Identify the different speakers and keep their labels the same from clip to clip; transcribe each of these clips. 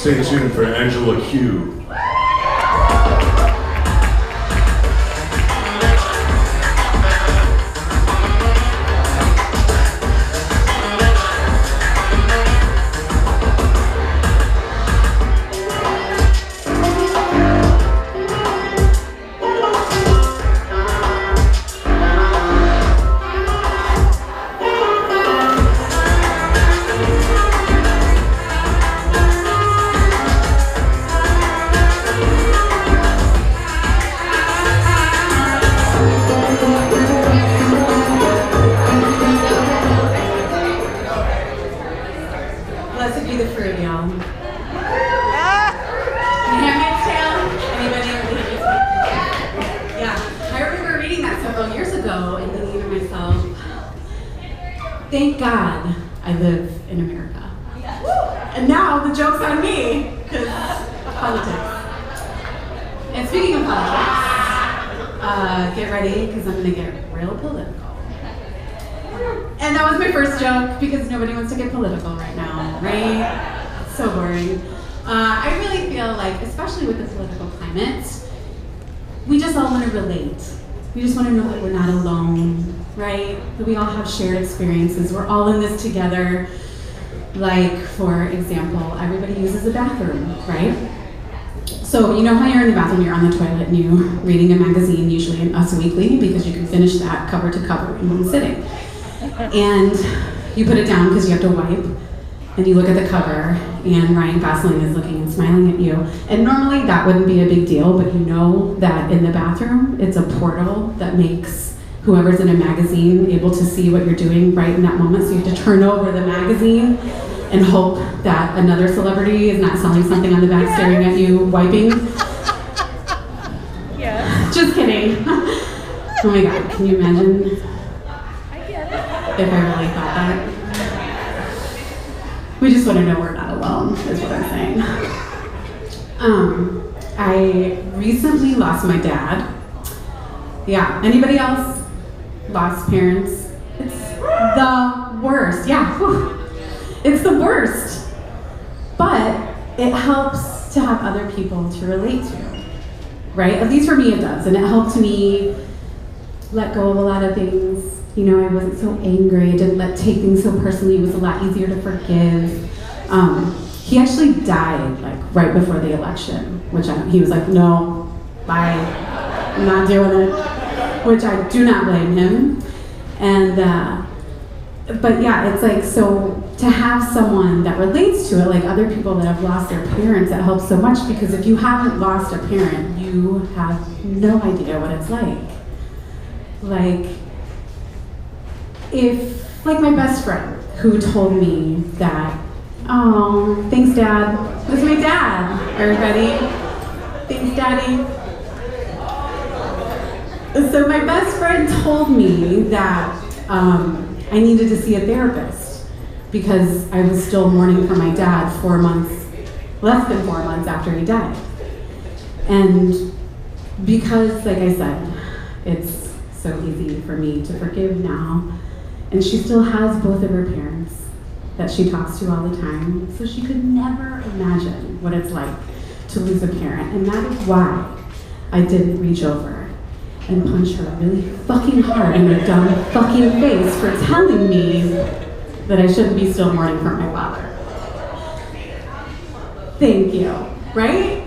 Speaker 1: Stay tuned for Angela Q.
Speaker 2: Thank God I live in America. And now the joke's on me, because politics. And speaking of politics, get ready, because I'm going to get real political. And that was my first joke, because nobody wants to get political right now, right? So boring. I really feel like, especially with the political climate, we just all want to relate. We just want to know that we're not alone, right? That we all have shared experiences. We're all in this together. Like, for example, everybody uses a bathroom, right? So you know how you're in the bathroom, you're on the toilet, and you're reading a magazine, usually in Us Weekly, because you can finish that cover to cover in one sitting. And you put it down because you have to wipe, and you look at the cover, and Ryan Gosling is looking and smiling at you. And normally that wouldn't be a big deal, but you know that in the bathroom, it's a portal that makes whoever's in a magazine able to see what you're doing right in that moment. So you have to turn over the magazine and hope that another celebrity is not selling something on the back staring at you, wiping.
Speaker 3: Yeah.
Speaker 2: Just kidding. Oh my God, can you imagine if I really thought that? We just want to know we're not alone, is what I'm saying. I recently lost my dad. Yeah, anybody else lost parents? It's the worst, yeah. Whew. It's the worst. But it helps to have other people to relate to, right? At least for me it does, and it helped me let go of a lot of things. You know, I wasn't so angry. I didn't take things so personally. It was a lot easier to forgive. He actually died like right before the election, which he was like, no, bye, I'm not doing it, which I do not blame him. And, but yeah, it's like, so to have someone that relates to it, like other people that have lost their parents, it helps so much, because if you haven't lost a parent, you have no idea what it's like. Like, if, like my best friend who told me that, oh, thanks Dad, it was my dad, everybody, thanks Daddy. So my best friend told me that I needed to see a therapist because I was still mourning for my dad 4 months, less than 4 months after he died. And because, like I said, it's so easy for me to forgive now, and she still has both of her parents that she talks to all the time, so she could never imagine what it's like to lose a parent. And that is why I didn't reach over and punch her really fucking hard in her dumb fucking face for telling me that I shouldn't be still mourning for my father. Thank you, right?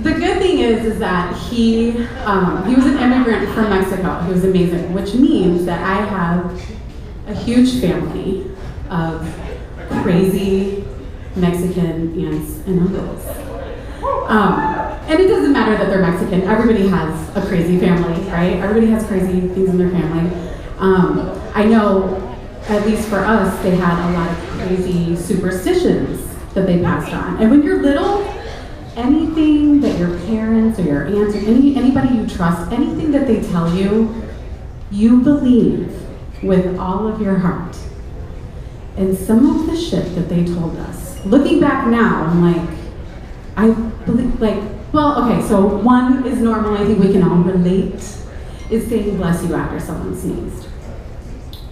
Speaker 2: The good thing is that he was an immigrant from Mexico. He was amazing, which means that I have a huge family of crazy Mexican aunts and uncles. And it doesn't matter that they're Mexican. Everybody has a crazy family, right? Everybody has crazy things in their family. I know, at least for us, they had a lot of crazy superstitions that they passed on. And when you're little, anything that your parents or your aunts or anybody you trust, anything that they tell you, you believe with all of your heart. And some of the shit that they told us, looking back now, I'm like, I believe, like, well, okay, so one is normal, I think we can all relate, is saying bless you after someone sneezed.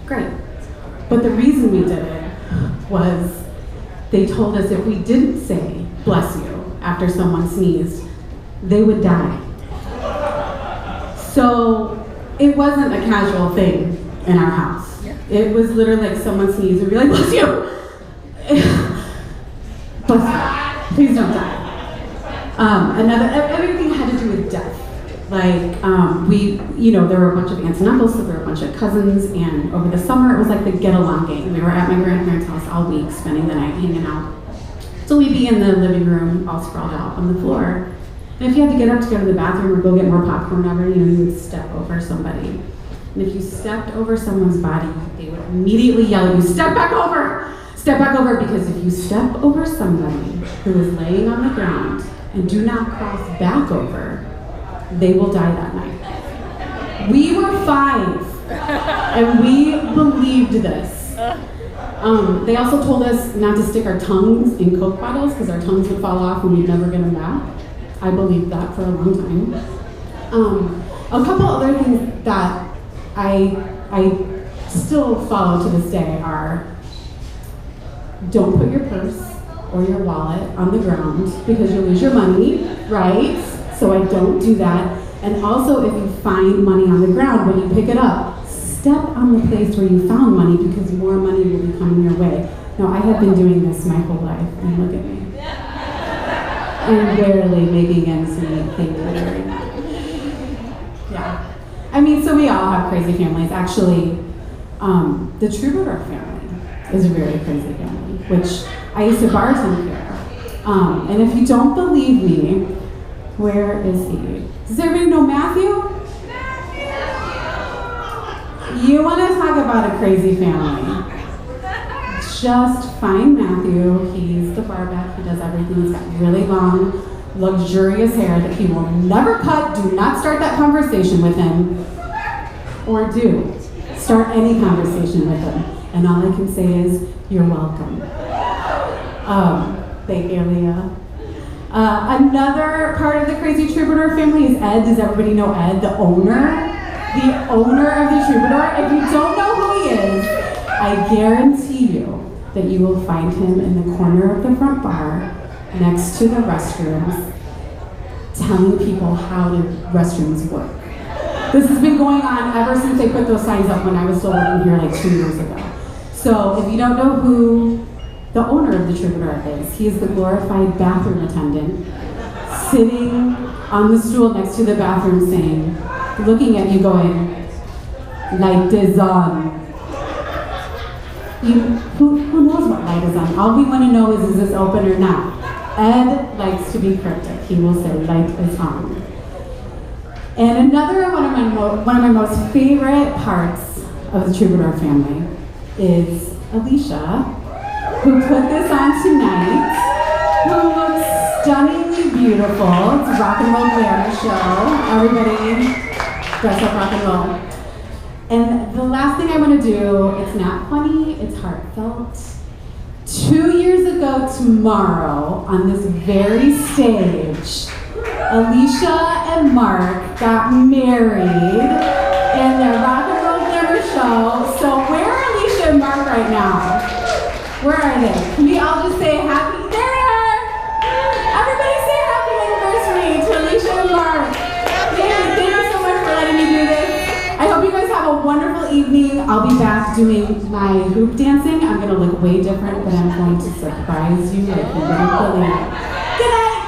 Speaker 2: Great. But the reason we did it was they told us if we didn't say bless you after someone sneezed, they would die. So it wasn't a casual thing in our house. It was literally like someone sneezed and we'd be like, bless you! Bless you. Please don't die. Everything had to do with death. Like, there were a bunch of aunts and uncles, so there were a bunch of cousins, and over the summer it was like the get-along gang. We were at my grandparents' house all week, spending the night hanging out. So we'd be in the living room, all sprawled out on the floor. And if you had to get up to go to the bathroom or go get more popcorn or whatever, you would step over somebody. And if you stepped over someone's body, they would immediately yell at you, step back over! Step back over, because if you step over somebody who is laying on the ground and do not cross back over, they will die that night. We were 5, and we believed this. They also told us not to stick our tongues in Coke bottles because our tongues would fall off and we'd never get them back. I believed that for a long time. A couple other things that I still follow to this day are, don't put your purse or your wallet on the ground because you'll lose your money, right? So I don't do that. And also, if you find money on the ground, when you pick it up, step on the place where you found money because more money will be coming your way. Now, I have been doing this my whole life, and look at me. I'm barely making ends meet. Thank you very much. Yeah. I mean, so we all have crazy families. Actually, the Troubadour family is a very crazy family, which I used to bartend here. And if you don't believe me, where is he? Does everybody know Matthew? You want to talk about a crazy family? Just find Matthew. He's the barback. He does everything. He's got really long, luxurious hair that he will never cut. Do not start that conversation with him. Or do. Start any conversation with him. And all I can say is, you're welcome. Thank you, Leah. Another part of the crazy Troubadour family is Ed. Does everybody know Ed, the owner? The owner of the Troubadour. If you don't know who he is, I guarantee you that you will find him in the corner of the front bar next to the restrooms telling people how the restrooms work. This has been going on ever since they put those signs up when I was still working here like 2 years ago. So if you don't know who the owner of the Troubadour is, he is the glorified bathroom attendant sitting on the stool next to the bathroom saying, looking at you going, light is on. Who knows what light is on? All we want to know is this open or not? Ed likes to be cryptic. He will say light is on. And another one of my most favorite parts of the Troubadour family is Alicia, who put this on tonight, who looks stunningly beautiful. It's a rock and roll glamour show. Everybody dress up rock and roll. And the last thing I want to do, it's not funny, it's heartfelt. 2 years ago tomorrow, on this very stage, Alicia and Mark got married in their rock and roll glamour show. So where are Alicia and Mark right now? Where are they? Can we all just say happy? There they are! Everybody say happy anniversary to Alicia and Mark. Thank you so much for letting me do this. I hope you guys have a wonderful evening. I'll be back doing my hoop dancing. I'm gonna look way different, but I'm going to surprise you like you wouldn't believe. Good night!